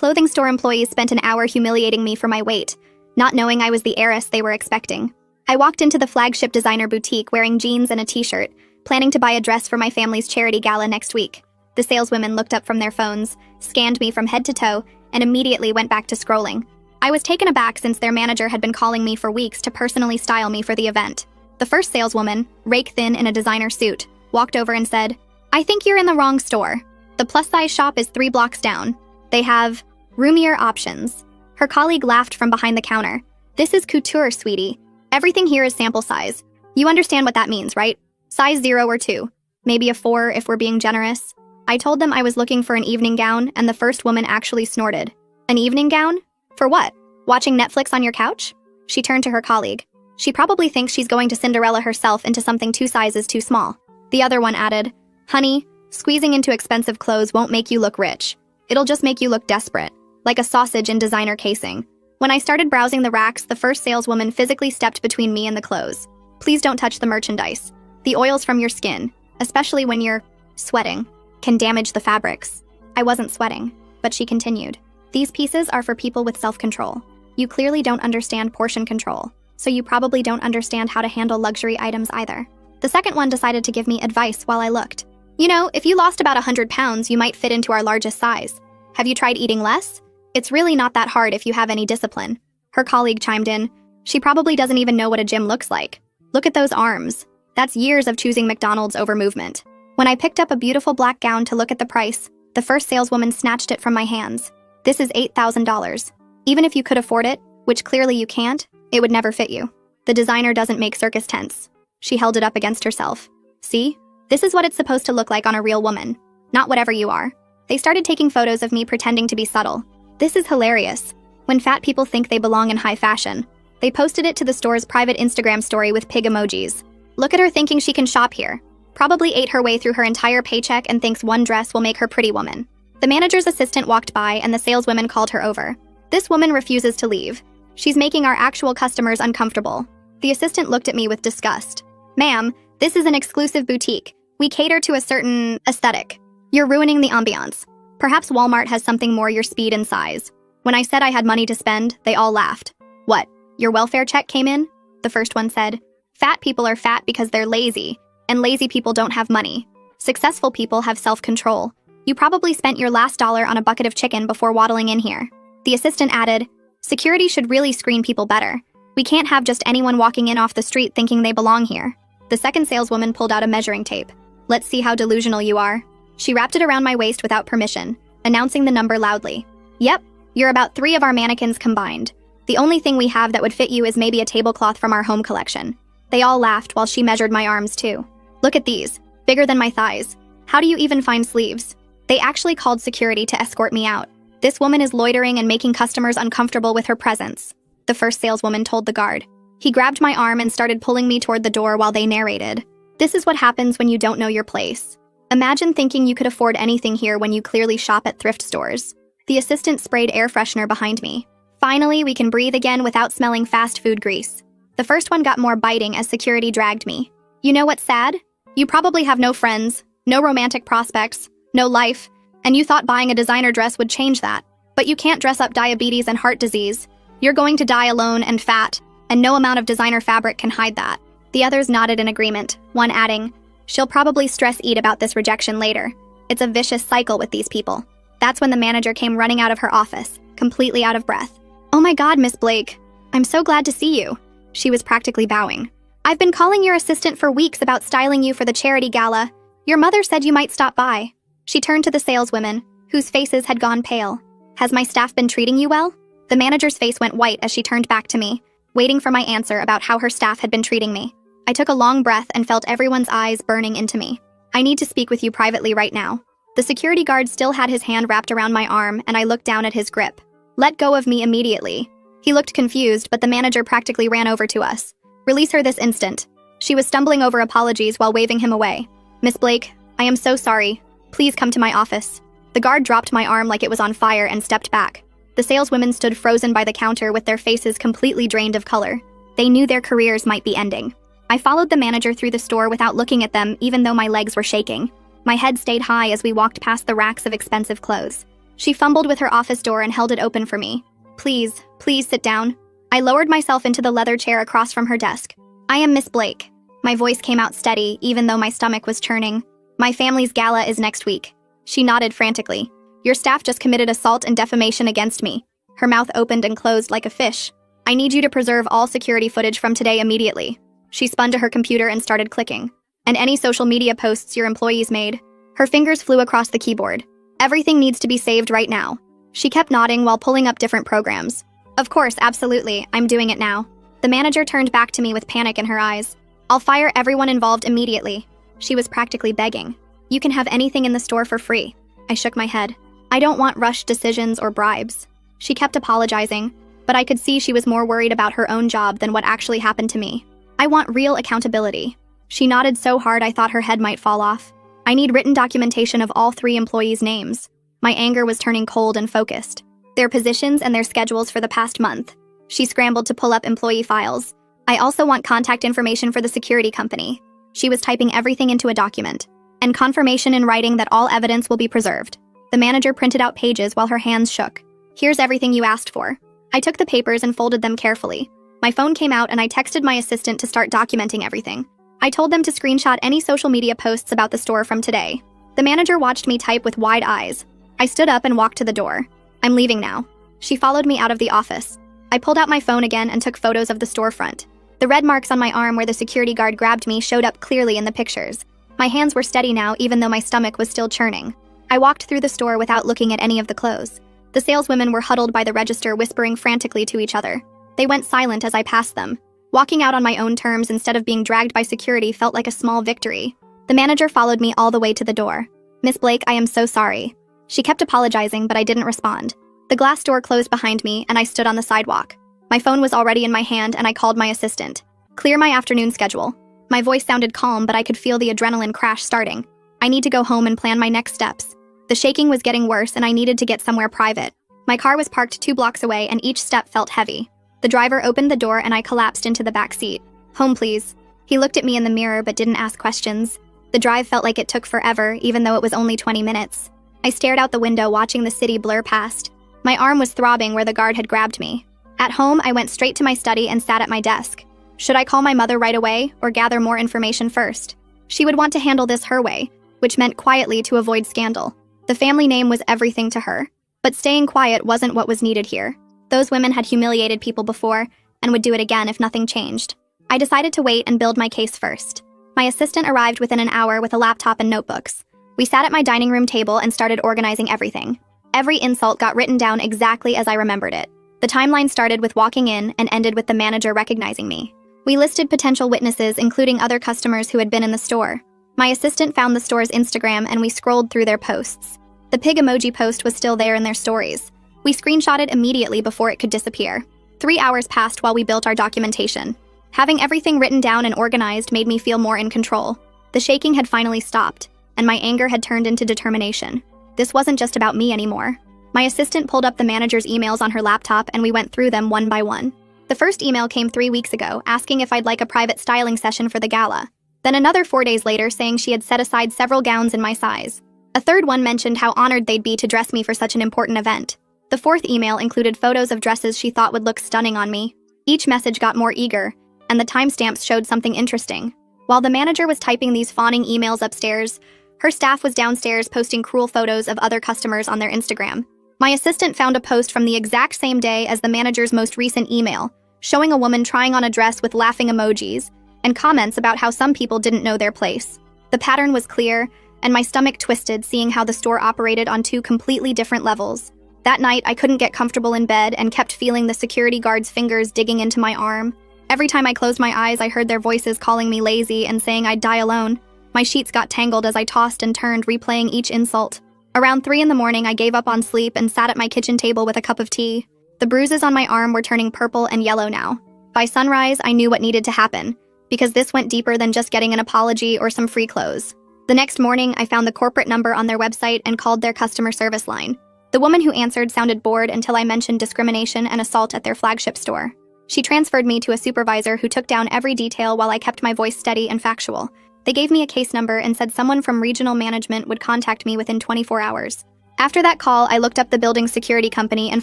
clothing store employees spent an hour humiliating me for my weight, not knowing I was the heiress they were expecting. I walked into the flagship designer boutique wearing jeans and a t-shirt, planning to buy a dress for my family's charity gala next week. The saleswomen looked up from their phones, scanned me from head to toe, and immediately went back to scrolling. I was taken aback since their manager had been calling me for weeks to personally style me for the event. The first saleswoman, rake thin in a designer suit, walked over and said, "I think you're in the wrong store. The plus-size shop is 3 blocks down. They have roomier options." Her colleague laughed from behind the counter. "This is couture, sweetie. Everything here is sample size. You understand what that means, right? Size 0 or 2. Maybe a 4 if we're being generous." I told them I was looking for an evening gown, and the first woman actually snorted. "An evening gown? For what? Watching Netflix on your couch?" She turned to her colleague. "She probably thinks she's going to Cinderella herself into something 2 sizes too small." The other one added, "Honey, squeezing into expensive clothes won't make you look rich. It'll just make you look desperate, like a sausage in designer casing." When I started browsing the racks, the first saleswoman physically stepped between me and the clothes. "Please don't touch the merchandise. The oils from your skin, especially when you're sweating, can damage the fabrics." I wasn't sweating, but she continued, "These pieces are for people with self-control. You clearly don't understand portion control, so you probably don't understand how to handle luxury items either." The second one decided to give me advice while I looked. "You know, if you lost about 100 pounds, you might fit into our largest size. Have you tried eating less? It's really not that hard if you have any discipline." Her colleague chimed in, "She probably doesn't even know what a gym looks like. Look at those arms. That's years of choosing McDonald's over movement." When I picked up a beautiful black gown to look at the price, the first saleswoman snatched it from my hands. "This is $8,000. Even if you could afford it, which clearly you can't, it would never fit you. The designer doesn't make circus tents." She held it up against herself. "See? This is what it's supposed to look like on a real woman, not whatever you are." They started taking photos of me pretending to be subtle. This is hilarious. When fat people think they belong in high fashion. They posted it to the store's private Instagram story with pig emojis. "Look at her thinking she can shop here. Probably ate her way through her entire paycheck and thinks one dress will make her pretty woman." The manager's assistant walked by and the saleswoman called her over. "This woman refuses to leave. She's making our actual customers uncomfortable." The assistant looked at me with disgust. "Ma'am, this is an exclusive boutique. We cater to a certain aesthetic. You're ruining the ambiance. Perhaps Walmart has something more your speed and size." When I said I had money to spend, they all laughed. "What, your welfare check came in?" The first one said, "Fat people are fat because they're lazy, and lazy people don't have money. Successful people have self-control. You probably spent your last dollar on a bucket of chicken before waddling in here." The assistant added, "Security should really screen people better. We can't have just anyone walking in off the street thinking they belong here." The second saleswoman pulled out a measuring tape. "Let's see how delusional you are." She wrapped it around my waist without permission, announcing the number loudly. "Yep, you're about 3 of our mannequins combined. The only thing we have that would fit you is maybe a tablecloth from our home collection." They all laughed while she measured my arms too. "Look at these, bigger than my thighs. How do you even find sleeves?" They actually called security to escort me out. "This woman is loitering and making customers uncomfortable with her presence," the first saleswoman told the guard. He grabbed my arm and started pulling me toward the door while they narrated. "This is what happens when you don't know your place. Imagine thinking you could afford anything here when you clearly shop at thrift stores." The assistant sprayed air freshener behind me. "Finally, we can breathe again without smelling fast food grease." The first one got more biting as security dragged me. "You know what's sad? You probably have no friends, no romantic prospects, no life, and you thought buying a designer dress would change that. But you can't dress up diabetes and heart disease. You're going to die alone and fat, and no amount of designer fabric can hide that." The others nodded in agreement, one adding, "She'll probably stress eat about this rejection later. It's a vicious cycle with these people." That's when the manager came running out of her office, completely out of breath. "Oh my God, Miss Blake. I'm so glad to see you." She was practically bowing. "I've been calling your assistant for weeks about styling you for the charity gala. Your mother said you might stop by." She turned to the saleswomen, whose faces had gone pale. "Has my staff been treating you well?" The manager's face went white as she turned back to me, waiting for my answer about how her staff had been treating me. I took a long breath and felt everyone's eyes burning into me. "I need to speak with you privately right now." The security guard still had his hand wrapped around my arm, and I looked down at his grip. "Let go of me immediately." He looked confused, but the manager practically ran over to us. "Release her this instant." She was stumbling over apologies while waving him away. "Miss Blake, I am so sorry. Please come to my office." The guard dropped my arm like it was on fire and stepped back. The saleswomen stood frozen by the counter with their faces completely drained of color. They knew their careers might be ending. I followed the manager through the store without looking at them, even though my legs were shaking. My head stayed high as we walked past the racks of expensive clothes. She fumbled with her office door and held it open for me. Please, please sit down. I lowered myself into the leather chair across from her desk. I am Miss Blake. My voice came out steady, even though my stomach was churning. My family's gala is next week. She nodded frantically. Your staff just committed assault and defamation against me. Her mouth opened and closed like a fish. I need you to preserve all security footage from today immediately. She spun to her computer and started clicking. And any social media posts your employees made. Her fingers flew across the keyboard. Everything needs to be saved right now. She kept nodding while pulling up different programs. Of course, absolutely, I'm doing it now. The manager turned back to me with panic in her eyes. I'll fire everyone involved immediately. She was practically begging. You can have anything in the store for free. I shook my head. I don't want rushed decisions or bribes. She kept apologizing, but I could see she was more worried about her own job than what actually happened to me. I want real accountability. She nodded so hard I thought her head might fall off. I need written documentation of all 3 employees' names. My anger was turning cold and focused. Their positions and their schedules for the past month. She scrambled to pull up employee files. I also want contact information for the security company. She was typing everything into a document. And confirmation in writing that all evidence will be preserved. The manager printed out pages while her hands shook. Here's everything you asked for. I took the papers and folded them carefully. My phone came out and I texted my assistant to start documenting everything. I told them to screenshot any social media posts about the store from today. The manager watched me type with wide eyes. I stood up and walked to the door. I'm leaving now. She followed me out of the office. I pulled out my phone again and took photos of the storefront. The red marks on my arm where the security guard grabbed me showed up clearly in the pictures. My hands were steady now, even though my stomach was still churning. I walked through the store without looking at any of the clothes. The saleswomen were huddled by the register, whispering frantically to each other. They went silent as I passed them. Walking out on my own terms instead of being dragged by security felt like a small victory. The manager followed me all the way to the door. Miss Blake, I am so sorry. She kept apologizing, but I didn't respond. The glass door closed behind me, and I stood on the sidewalk. My phone was already in my hand, and I called my assistant. Clear my afternoon schedule. My voice sounded calm, but I could feel the adrenaline crash starting. I need to go home and plan my next steps. The shaking was getting worse, and I needed to get somewhere private. My car was parked 2 blocks away, and each step felt heavy. The driver opened the door, and I collapsed into the back seat. Home, please. He looked at me in the mirror, but didn't ask questions. The drive felt like it took forever, even though it was only 20 minutes. I stared out the window, watching the city blur past. My arm was throbbing where the guard had grabbed me. At home, I went straight to my study and sat at my desk. Should I call my mother right away, or gather more information first? She would want to handle this her way, which meant quietly to avoid scandal. The family name was everything to her. But staying quiet wasn't what was needed here. Those women had humiliated people before, and would do it again if nothing changed. I decided to wait and build my case first. My assistant arrived within an hour with a laptop and notebooks. We sat at my dining room table and started organizing everything. Every insult got written down exactly as I remembered it. The timeline started with walking in and ended with the manager recognizing me. We listed potential witnesses, including other customers who had been in the store. My assistant found the store's Instagram and we scrolled through their posts. The pig emoji post was still there in their stories. We screenshot it immediately before it could disappear. 3 hours passed while we built our documentation. Having everything written down and organized made me feel more in control. The shaking had finally stopped, and my anger had turned into determination. This wasn't just about me anymore. My assistant pulled up the manager's emails on her laptop and we went through them one by one. The first email came 3 weeks ago, asking if I'd like a private styling session for the gala. Then another 4 days later saying she had set aside several gowns in my size. A third one mentioned how honored they'd be to dress me for such an important event. The fourth email included photos of dresses she thought would look stunning on me. Each message got more eager, and the timestamps showed something interesting. While the manager was typing these fawning emails upstairs, her staff was downstairs posting cruel photos of other customers on their Instagram. My assistant found a post from the exact same day as the manager's most recent email, showing a woman trying on a dress with laughing emojis, and comments about how some people didn't know their place. The pattern was clear, and my stomach twisted seeing how the store operated on 2 completely different levels. That night, I couldn't get comfortable in bed and kept feeling the security guard's fingers digging into my arm. Every time I closed my eyes, I heard their voices calling me lazy and saying I'd die alone. My sheets got tangled as I tossed and turned, replaying each insult. Around 3 in the morning, I gave up on sleep and sat at my kitchen table with a cup of tea. The bruises on my arm were turning purple and yellow now. By sunrise, I knew what needed to happen, because this went deeper than just getting an apology or some free clothes. The next morning, I found the corporate number on their website and called their customer service line. The woman who answered sounded bored until I mentioned discrimination and assault at their flagship store. She transferred me to a supervisor who took down every detail while I kept my voice steady and factual. They gave me a case number and said someone from regional management would contact me within 24 hours. After that call, I looked up the building's security company and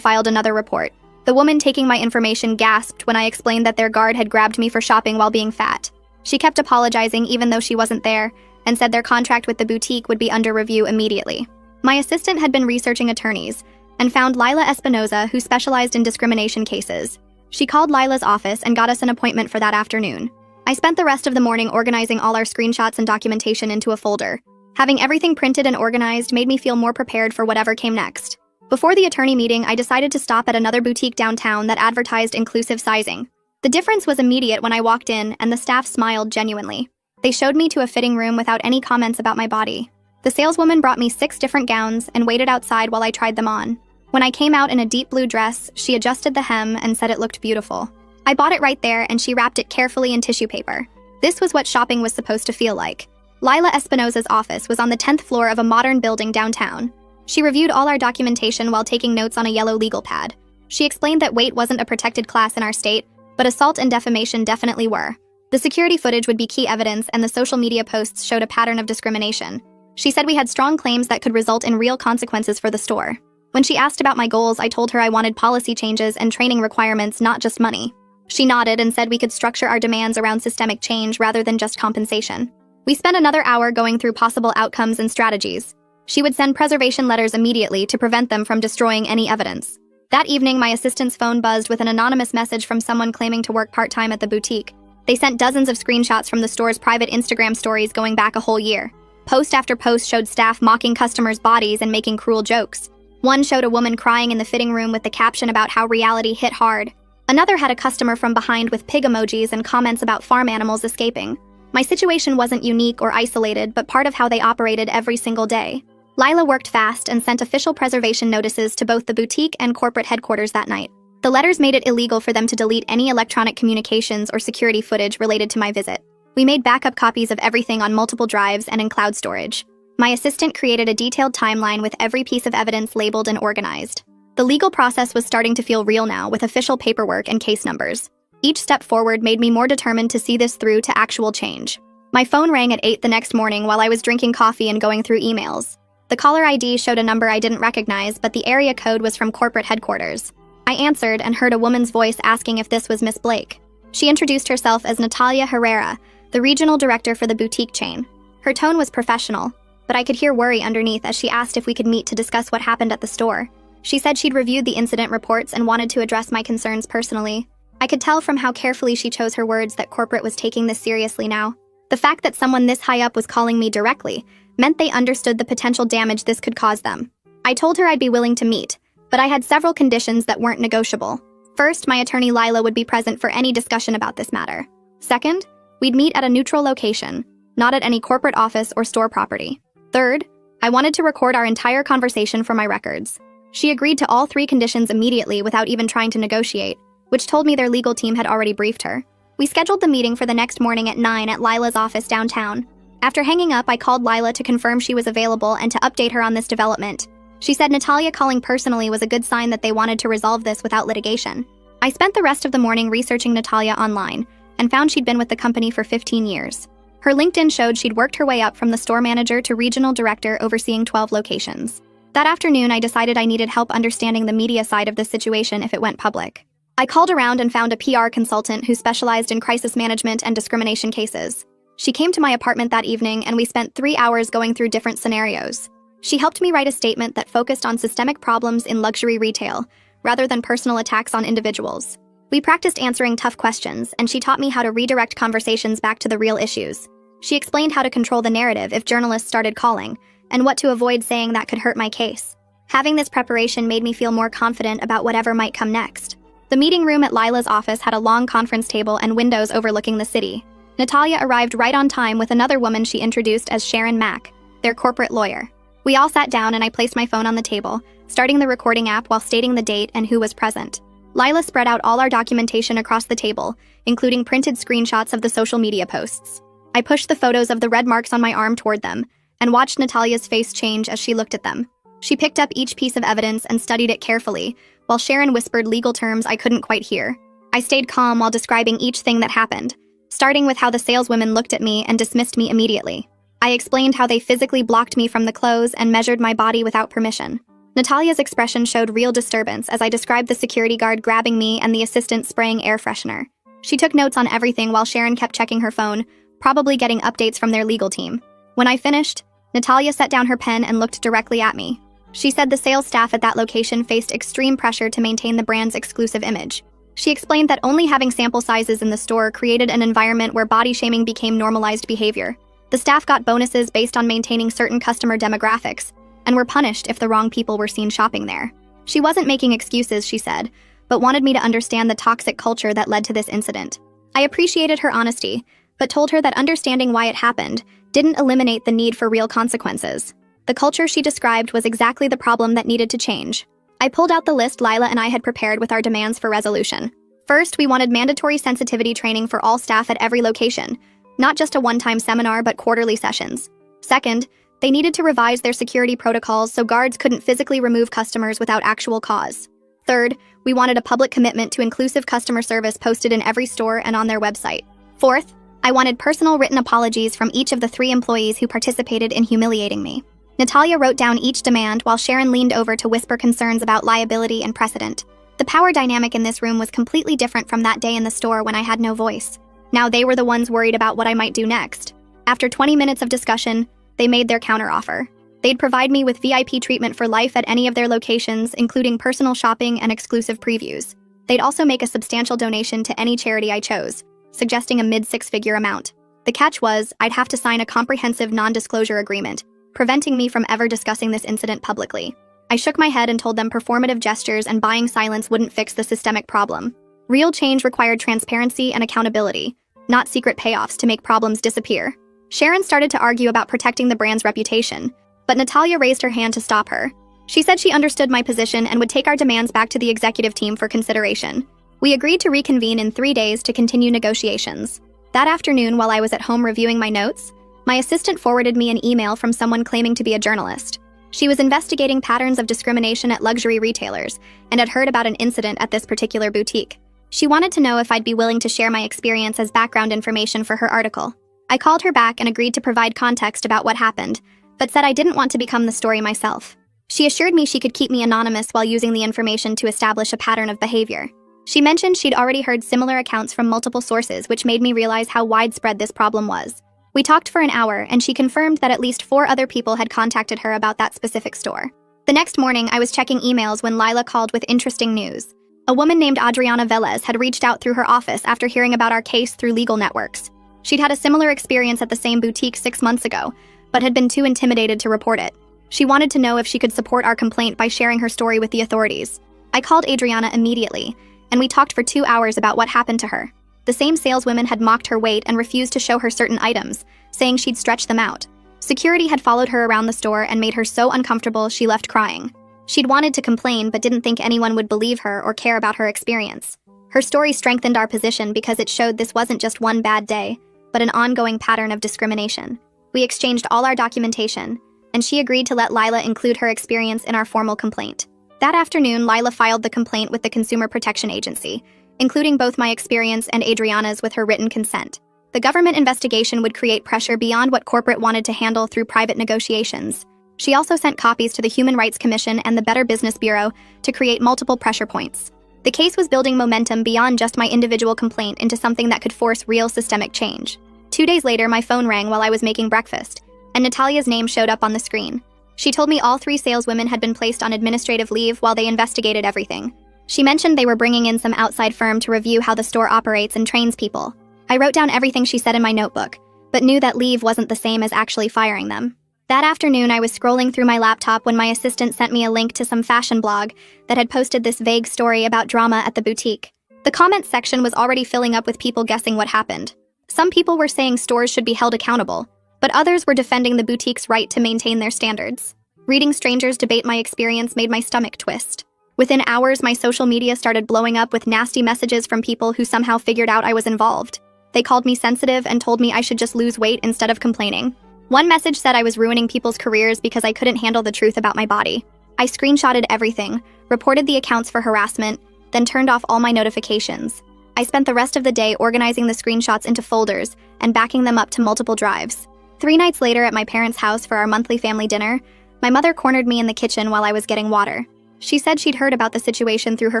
filed another report. The woman taking my information gasped when I explained that their guard had grabbed me for shopping while being fat. She kept apologizing even though she wasn't there, and said their contract with the boutique would be under review immediately. My assistant had been researching attorneys, and found Lila Espinoza, who specialized in discrimination cases. She called Lila's office and got us an appointment for that afternoon. I spent the rest of the morning organizing all our screenshots and documentation into a folder. Having everything printed and organized made me feel more prepared for whatever came next. Before the attorney meeting, I decided to stop at another boutique downtown that advertised inclusive sizing. The difference was immediate when I walked in, and the staff smiled genuinely. They showed me to a fitting room without any comments about my body. The saleswoman brought me 6 different gowns and waited outside while I tried them on. When I came out in a deep blue dress, she adjusted the hem and said it looked beautiful. I bought it right there, and she wrapped it carefully in tissue paper. This was what shopping was supposed to feel like. Lila Espinoza's office was on the 10th floor of a modern building downtown. She reviewed all our documentation while taking notes on a yellow legal pad. She explained that weight wasn't a protected class in our state, but assault and defamation definitely were. The security footage would be key evidence, and the social media posts showed a pattern of discrimination. She said we had strong claims that could result in real consequences for the store. When she asked about my goals, I told her I wanted policy changes and training requirements, not just money. She nodded and said we could structure our demands around systemic change rather than just compensation. We spent another hour going through possible outcomes and strategies. She would send preservation letters immediately to prevent them from destroying any evidence. That evening, my assistant's phone buzzed with an anonymous message from someone claiming to work part-time at the boutique. They sent dozens of screenshots from the store's private Instagram stories going back a whole year. Post after post showed staff mocking customers' bodies and making cruel jokes. One showed a woman crying in the fitting room with the caption about how reality hit hard. Another had a customer from behind with pig emojis and comments about farm animals escaping. My situation wasn't unique or isolated, but part of how they operated every single day. Lila worked fast and sent official preservation notices to both the boutique and corporate headquarters that night. The letters made it illegal for them to delete any electronic communications or security footage related to my visit. We made backup copies of everything on multiple drives and in cloud storage. My assistant created a detailed timeline with every piece of evidence labeled and organized. The legal process was starting to feel real now, with official paperwork and case numbers. Each step forward made me more determined to see this through to actual change. My phone rang at 8 the next morning while I was drinking coffee and going through emails. The caller ID showed a number I didn't recognize, but the area code was from corporate headquarters. I answered and heard a woman's voice asking if this was Miss Blake. She introduced herself as Natalia Herrera, the regional director for the boutique chain. Her tone was professional, but I could hear worry underneath as she asked if we could meet to discuss what happened at the store. She said she'd reviewed the incident reports and wanted to address my concerns personally. I could tell from how carefully she chose her words that corporate was taking this seriously now. The fact that someone this high up was calling me directly meant they understood the potential damage this could cause them. I told her I'd be willing to meet, but I had several conditions that weren't negotiable. First, my attorney Lila would be present for any discussion about this matter. Second, we'd meet at a neutral location, not at any corporate office or store property. Third, I wanted to record our entire conversation for my records. She agreed to all 3 conditions immediately without even trying to negotiate, which told me their legal team had already briefed her. We scheduled the meeting for the next morning at 9 at Lila's office downtown. After hanging up, I called Lila to confirm she was available and to update her on this development. She said Natalia calling personally was a good sign that they wanted to resolve this without litigation. I spent the rest of the morning researching Natalia online and found she'd been with the company for 15 years. Her LinkedIn showed she'd worked her way up from the store manager to regional director overseeing 12 locations. That afternoon, I decided I needed help understanding the media side of the situation if it went public. I called around and found a PR consultant who specialized in crisis management and discrimination cases. She came to my apartment that evening, and we spent 3 hours going through different scenarios. She helped me write a statement that focused on systemic problems in luxury retail, rather than personal attacks on individuals. We practiced answering tough questions, and she taught me how to redirect conversations back to the real issues. She explained how to control the narrative if journalists started calling, and what to avoid saying that could hurt my case. Having this preparation made me feel more confident about whatever might come next. The meeting room at Lila's office had a long conference table and windows overlooking the city. Natalia arrived right on time with another woman she introduced as Sharon Mack, their corporate lawyer. We all sat down and I placed my phone on the table, starting the recording app while stating the date and who was present. Lila spread out all our documentation across the table, including printed screenshots of the social media posts. I pushed the photos of the red marks on my arm toward them, and watched Natalia's face change as she looked at them. She picked up each piece of evidence and studied it carefully, while Sharon whispered legal terms I couldn't quite hear. I stayed calm while describing each thing that happened, starting with how the saleswomen looked at me and dismissed me immediately. I explained how they physically blocked me from the clothes and measured my body without permission. Natalia's expression showed real disturbance as I described the security guard grabbing me and the assistant spraying air freshener. She took notes on everything while Sharon kept checking her phone, probably getting updates from their legal team. When I finished, Natalia set down her pen and looked directly at me. She said the sales staff at that location faced extreme pressure to maintain the brand's exclusive image. She explained that only having sample sizes in the store created an environment where body shaming became normalized behavior. The staff got bonuses based on maintaining certain customer demographics, and were punished if the wrong people were seen shopping there. She wasn't making excuses, she said, but wanted me to understand the toxic culture that led to this incident. I appreciated her honesty, but told her that understanding why it happened didn't eliminate the need for real consequences. The culture she described was exactly the problem that needed to change. I pulled out the list Lila and I had prepared with our demands for resolution. First, we wanted mandatory sensitivity training for all staff at every location, not just a one-time seminar but quarterly sessions. Second, they needed to revise their security protocols so guards couldn't physically remove customers without actual cause. Third, we wanted a public commitment to inclusive customer service posted in every store and on their website. Fourth, I wanted personal written apologies from each of the 3 employees who participated in humiliating me. Natalia wrote down each demand while Sharon leaned over to whisper concerns about liability and precedent. The power dynamic in this room was completely different from that day in the store when I had no voice. Now they were the ones worried about what I might do next. After 20 minutes of discussion, they made their counteroffer. They'd provide me with VIP treatment for life at any of their locations, including personal shopping and exclusive previews. They'd also make a substantial donation to any charity I chose, suggesting a mid-6-figure amount. The catch was, I'd have to sign a comprehensive non-disclosure agreement, preventing me from ever discussing this incident publicly. I shook my head and told them performative gestures and buying silence wouldn't fix the systemic problem. Real change required transparency and accountability, not secret payoffs to make problems disappear. Sharon started to argue about protecting the brand's reputation, but Natalia raised her hand to stop her. She said she understood my position and would take our demands back to the executive team for consideration. We agreed to reconvene in 3 days to continue negotiations. That afternoon, while I was at home reviewing my notes, my assistant forwarded me an email from someone claiming to be a journalist. She was investigating patterns of discrimination at luxury retailers and had heard about an incident at this particular boutique. She wanted to know if I'd be willing to share my experience as background information for her article. I called her back and agreed to provide context about what happened, but said I didn't want to become the story myself. She assured me she could keep me anonymous while using the information to establish a pattern of behavior. She mentioned she'd already heard similar accounts from multiple sources, which made me realize how widespread this problem was. We talked for an hour, and she confirmed that at least 4 other people had contacted her about that specific store. The next morning, I was checking emails when Lila called with interesting news. A woman named Adriana Velez had reached out through her office after hearing about our case through legal networks. She'd had a similar experience at the same boutique 6 months ago, but had been too intimidated to report it. She wanted to know if she could support our complaint by sharing her story with the authorities. I called Adriana immediately, and we talked for 2 hours about what happened to her. The same saleswomen had mocked her weight and refused to show her certain items, saying she'd stretch them out. Security had followed her around the store and made her so uncomfortable she left crying. She'd wanted to complain but didn't think anyone would believe her or care about her experience. Her story strengthened our position because it showed this wasn't just one bad day, but an ongoing pattern of discrimination. We exchanged all our documentation, and she agreed to let Lila include her experience in our formal complaint. That afternoon, Lila filed the complaint with the Consumer Protection Agency, including both my experience and Adriana's with her written consent. The government investigation would create pressure beyond what corporate wanted to handle through private negotiations. She also sent copies to the Human Rights Commission and the Better Business Bureau to create multiple pressure points. The case was building momentum beyond just my individual complaint into something that could force real systemic change. 2 days later, my phone rang while I was making breakfast, and Natalia's name showed up on the screen. She told me all 3 saleswomen had been placed on administrative leave while they investigated everything. She mentioned they were bringing in some outside firm to review how the store operates and trains people. I wrote down everything she said in my notebook, but knew that leave wasn't the same as actually firing them. That afternoon, I was scrolling through my laptop when my assistant sent me a link to some fashion blog that had posted this vague story about drama at the boutique. The comments section was already filling up with people guessing what happened. Some people were saying stores should be held accountable, but others were defending the boutique's right to maintain their standards. Reading strangers debate my experience made my stomach twist. Within hours, my social media started blowing up with nasty messages from people who somehow figured out I was involved. They called me sensitive and told me I should just lose weight instead of complaining. One message said I was ruining people's careers because I couldn't handle the truth about my body. I screenshotted everything, reported the accounts for harassment, then turned off all my notifications. I spent the rest of the day organizing the screenshots into folders and backing them up to multiple drives. 3 nights later at my parents' house for our monthly family dinner, my mother cornered me in the kitchen while I was getting water. She said she'd heard about the situation through her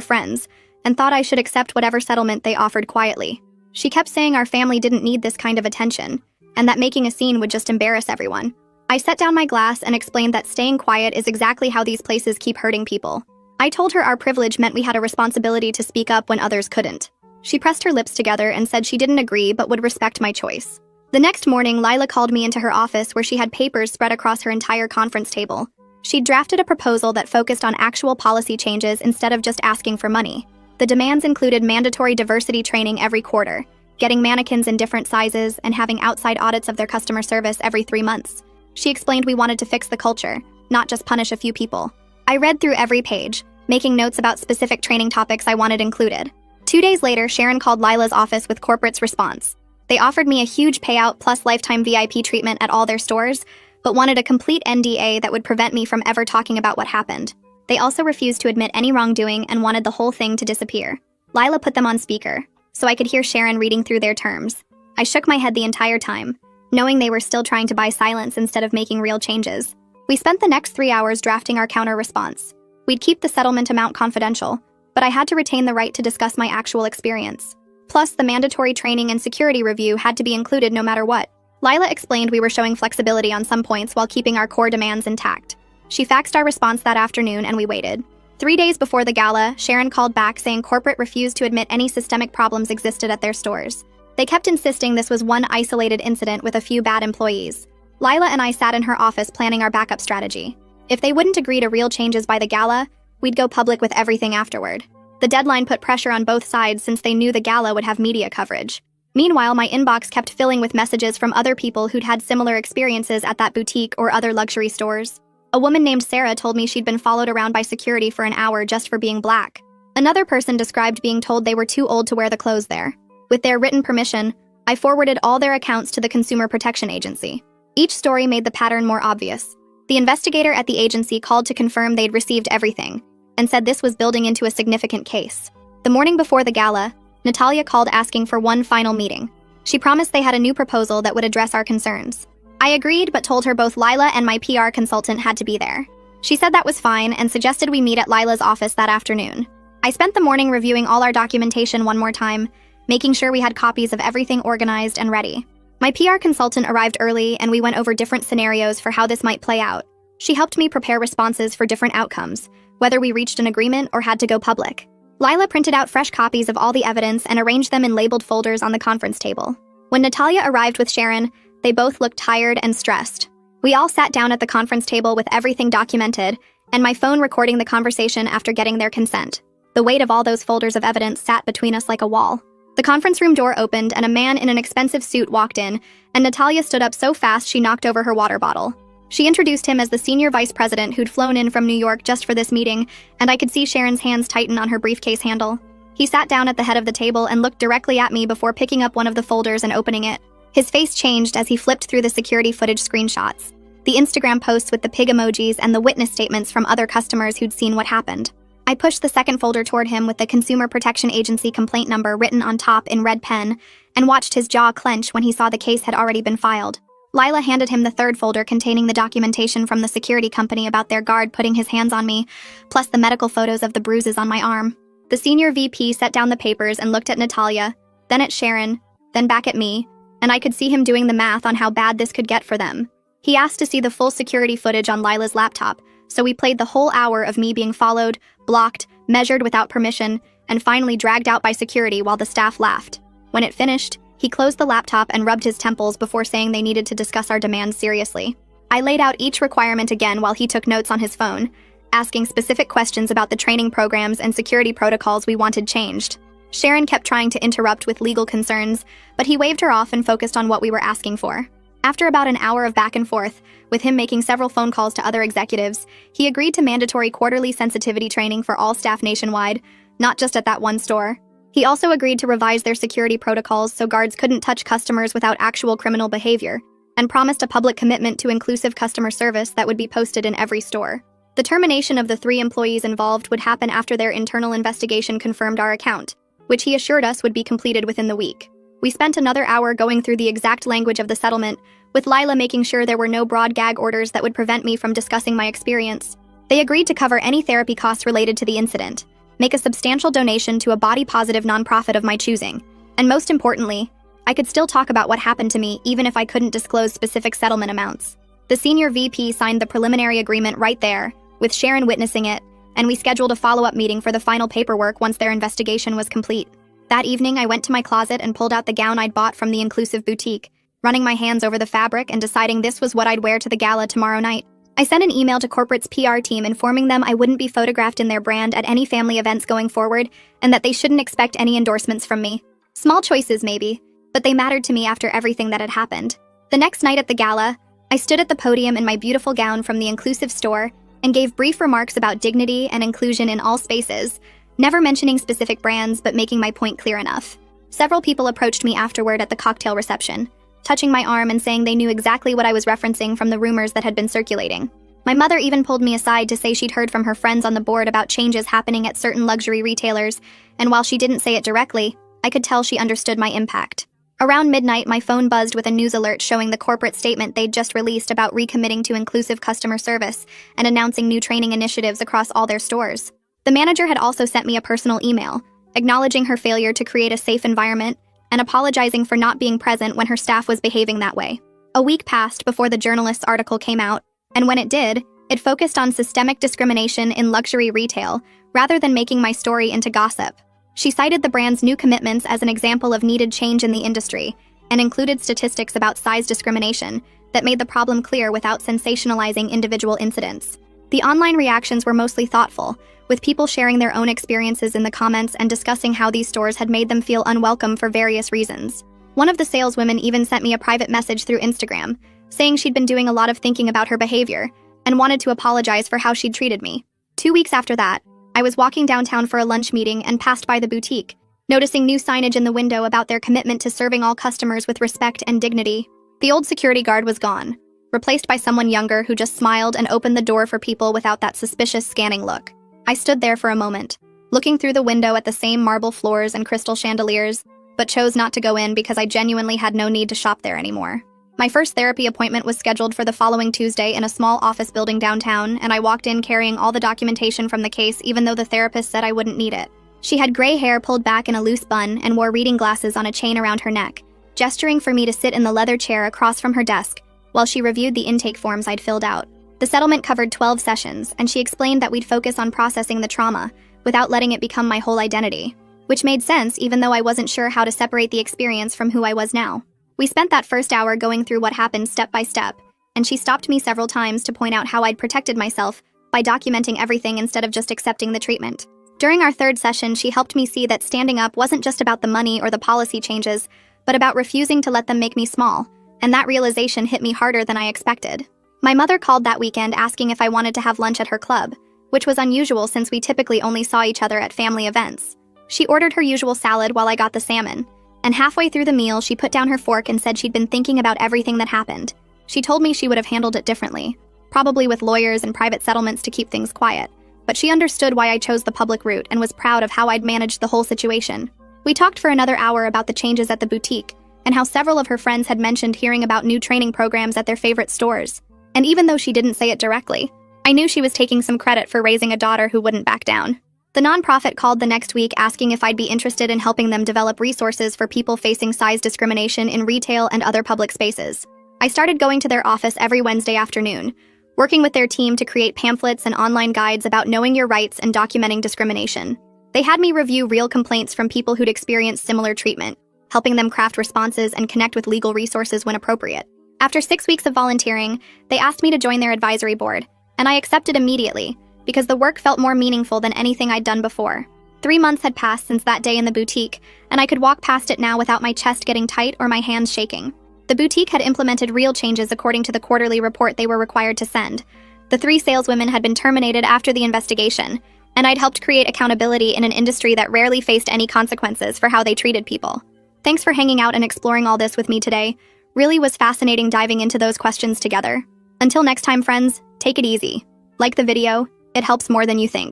friends and thought I should accept whatever settlement they offered quietly. She kept saying our family didn't need this kind of attention and that making a scene would just embarrass everyone. I set down my glass and explained that staying quiet is exactly how these places keep hurting people. I told her our privilege meant we had a responsibility to speak up when others couldn't. She pressed her lips together and said she didn't agree but would respect my choice. The next morning, Lila called me into her office where she had papers spread across her entire conference table. She'd drafted a proposal that focused on actual policy changes instead of just asking for money. The demands included mandatory diversity training every quarter, getting mannequins in different sizes, and having outside audits of their customer service every 3 months. She explained we wanted to fix the culture, not just punish a few people. I read through every page, making notes about specific training topics I wanted included. 2 days later, Sharon called Lila's office with corporate's response. They offered me a huge payout plus lifetime VIP treatment at all their stores, but wanted a complete NDA that would prevent me from ever talking about what happened. They also refused to admit any wrongdoing and wanted the whole thing to disappear. Lila put them on speaker, so I could hear Sharon reading through their terms. I shook my head the entire time, knowing they were still trying to buy silence instead of making real changes. We spent the next 3 hours drafting our counter response. We'd keep the settlement amount confidential, but I had to retain the right to discuss my actual experience. Plus, the mandatory training and security review had to be included no matter what. Lila explained we were showing flexibility on some points while keeping our core demands intact. She faxed our response that afternoon and we waited. 3 days before the gala, Sharon called back saying corporate refused to admit any systemic problems existed at their stores. They kept insisting this was one isolated incident with a few bad employees. Lila and I sat in her office planning our backup strategy. If they wouldn't agree to real changes by the gala, we'd go public with everything afterward. The deadline put pressure on both sides since they knew the gala would have media coverage. Meanwhile, my inbox kept filling with messages from other people who'd had similar experiences at that boutique or other luxury stores. A woman named Sarah told me she'd been followed around by security for an hour just for being black. Another person described being told they were too old to wear the clothes there. With their written permission, I forwarded all their accounts to the Consumer Protection Agency. Each story made the pattern more obvious. The investigator at the agency called to confirm they'd received everything, and said this was building into a significant case. The morning before the gala, Natalia called asking for one final meeting. She promised they had a new proposal that would address our concerns. I agreed, but told her both Lila and my PR consultant had to be there. She said that was fine and suggested we meet at Lila's office that afternoon. I spent the morning reviewing all our documentation one more time, making sure we had copies of everything organized and ready. My PR consultant arrived early and we went over different scenarios for how this might play out. She helped me prepare responses for different outcomes, whether we reached an agreement or had to go public. Lila printed out fresh copies of all the evidence and arranged them in labeled folders on the conference table. When Natalia arrived with Sharon, they both looked tired and stressed. We all sat down at the conference table with everything documented, and my phone recording the conversation after getting their consent. The weight of all those folders of evidence sat between us like a wall. The conference room door opened and a man in an expensive suit walked in, and Natalia stood up so fast she knocked over her water bottle. She introduced him as the senior vice president who'd flown in from New York just for this meeting, and I could see Sharon's hands tighten on her briefcase handle. He sat down at the head of the table and looked directly at me before picking up one of the folders and opening it. His face changed as he flipped through the security footage screenshots, the Instagram posts with the pig emojis, and the witness statements from other customers who'd seen what happened. I pushed the second folder toward him with the Consumer Protection Agency complaint number written on top in red pen and watched his jaw clench when he saw the case had already been filed. Lila handed him the third folder containing the documentation from the security company about their guard putting his hands on me, plus the medical photos of the bruises on my arm. The senior VP set down the papers and looked at Natalia, then at Sharon, then back at me, and I could see him doing the math on how bad this could get for them. He asked to see the full security footage on Lila's laptop, so we played the whole hour of me being followed, blocked, measured without permission, and finally dragged out by security while the staff laughed. When it finished, he closed the laptop and rubbed his temples before saying they needed to discuss our demands seriously. I laid out each requirement again while he took notes on his phone, asking specific questions about the training programs and security protocols we wanted changed. Sharon kept trying to interrupt with legal concerns, but he waved her off and focused on what we were asking for. After about an hour of back and forth, with him making several phone calls to other executives, he agreed to mandatory quarterly sensitivity training for all staff nationwide, not just at that one store. He also agreed to revise their security protocols so guards couldn't touch customers without actual criminal behavior, and promised a public commitment to inclusive customer service that would be posted in every store. The termination of the 3 employees involved would happen after their internal investigation confirmed our account, which he assured us would be completed within the week. We spent another hour going through the exact language of the settlement, with Lila making sure there were no broad gag orders that would prevent me from discussing my experience. They agreed to cover any therapy costs related to the incident, make a substantial donation to a body-positive nonprofit of my choosing, and most importantly, I could still talk about what happened to me even if I couldn't disclose specific settlement amounts. The senior VP signed the preliminary agreement right there, with Sharon witnessing it, and we scheduled a follow-up meeting for the final paperwork once their investigation was complete. That evening, I went to my closet and pulled out the gown I'd bought from the inclusive boutique, running my hands over the fabric and deciding this was what I'd wear to the gala tomorrow night. I sent an email to corporate's PR team informing them I wouldn't be photographed in their brand at any family events going forward and that they shouldn't expect any endorsements from me. Small choices, maybe, but they mattered to me after everything that had happened. The next night at the gala, I stood at the podium in my beautiful gown from the inclusive store and gave brief remarks about dignity and inclusion in all spaces, never mentioning specific brands but making my point clear enough. Several people approached me afterward at the cocktail reception, touching my arm and saying they knew exactly what I was referencing from the rumors that had been circulating. My mother even pulled me aside to say she'd heard from her friends on the board about changes happening at certain luxury retailers, and while she didn't say it directly, I could tell she understood my impact. Around midnight, my phone buzzed with a news alert showing the corporate statement they'd just released about recommitting to inclusive customer service and announcing new training initiatives across all their stores. The manager had also sent me a personal email, acknowledging her failure to create a safe environment and apologizing for not being present when her staff was behaving that way. A week passed before the journalist's article came out, and when it did, it focused on systemic discrimination in luxury retail rather than making my story into gossip. She cited the brand's new commitments as an example of needed change in the industry and included statistics about size discrimination that made the problem clear without sensationalizing individual incidents. The online reactions were mostly thoughtful, with people sharing their own experiences in the comments and discussing how these stores had made them feel unwelcome for various reasons. One of the saleswomen even sent me a private message through Instagram, saying she'd been doing a lot of thinking about her behavior and wanted to apologize for how she'd treated me. 2 weeks after that, I was walking downtown for a lunch meeting and passed by the boutique, noticing new signage in the window about their commitment to serving all customers with respect and dignity. The old security guard was gone, replaced by someone younger who just smiled and opened the door for people without that suspicious scanning look. I stood there for a moment, looking through the window at the same marble floors and crystal chandeliers, but chose not to go in because I genuinely had no need to shop there anymore. My first therapy appointment was scheduled for the following Tuesday in a small office building downtown, and I walked in carrying all the documentation from the case even though the therapist said I wouldn't need it. She had gray hair pulled back in a loose bun and wore reading glasses on a chain around her neck, gesturing for me to sit in the leather chair across from her desk while she reviewed the intake forms I'd filled out. The settlement covered 12 sessions, and she explained that we'd focus on processing the trauma without letting it become my whole identity, which made sense even though I wasn't sure how to separate the experience from who I was now. We spent that first hour going through what happened step by step, and she stopped me several times to point out how I'd protected myself by documenting everything instead of just accepting the treatment. During our third session, she helped me see that standing up wasn't just about the money or the policy changes, but about refusing to let them make me small, and that realization hit me harder than I expected. My mother called that weekend asking if I wanted to have lunch at her club, which was unusual since we typically only saw each other at family events. She ordered her usual salad while I got the salmon, and halfway through the meal, she put down her fork and said she'd been thinking about everything that happened. She told me she would have handled it differently, probably with lawyers and private settlements to keep things quiet, but she understood why I chose the public route and was proud of how I'd managed the whole situation. We talked for another hour about the changes at the boutique, and how several of her friends had mentioned hearing about new training programs at their favorite stores. And even though she didn't say it directly, I knew she was taking some credit for raising a daughter who wouldn't back down. The nonprofit called the next week asking if I'd be interested in helping them develop resources for people facing size discrimination in retail and other public spaces. I started going to their office every Wednesday afternoon, working with their team to create pamphlets and online guides about knowing your rights and documenting discrimination. They had me review real complaints from people who'd experienced similar treatment, helping them craft responses and connect with legal resources when appropriate. After 6 weeks of volunteering, they asked me to join their advisory board, and I accepted immediately, because the work felt more meaningful than anything I'd done before. 3 months had passed since that day in the boutique, and I could walk past it now without my chest getting tight or my hands shaking. The boutique had implemented real changes according to the quarterly report they were required to send. The 3 saleswomen had been terminated after the investigation, and I'd helped create accountability in an industry that rarely faced any consequences for how they treated people. Thanks for hanging out and exploring all this with me today. Really was fascinating diving into those questions together. Until next time, friends, take it easy. Like the video, it helps more than you think.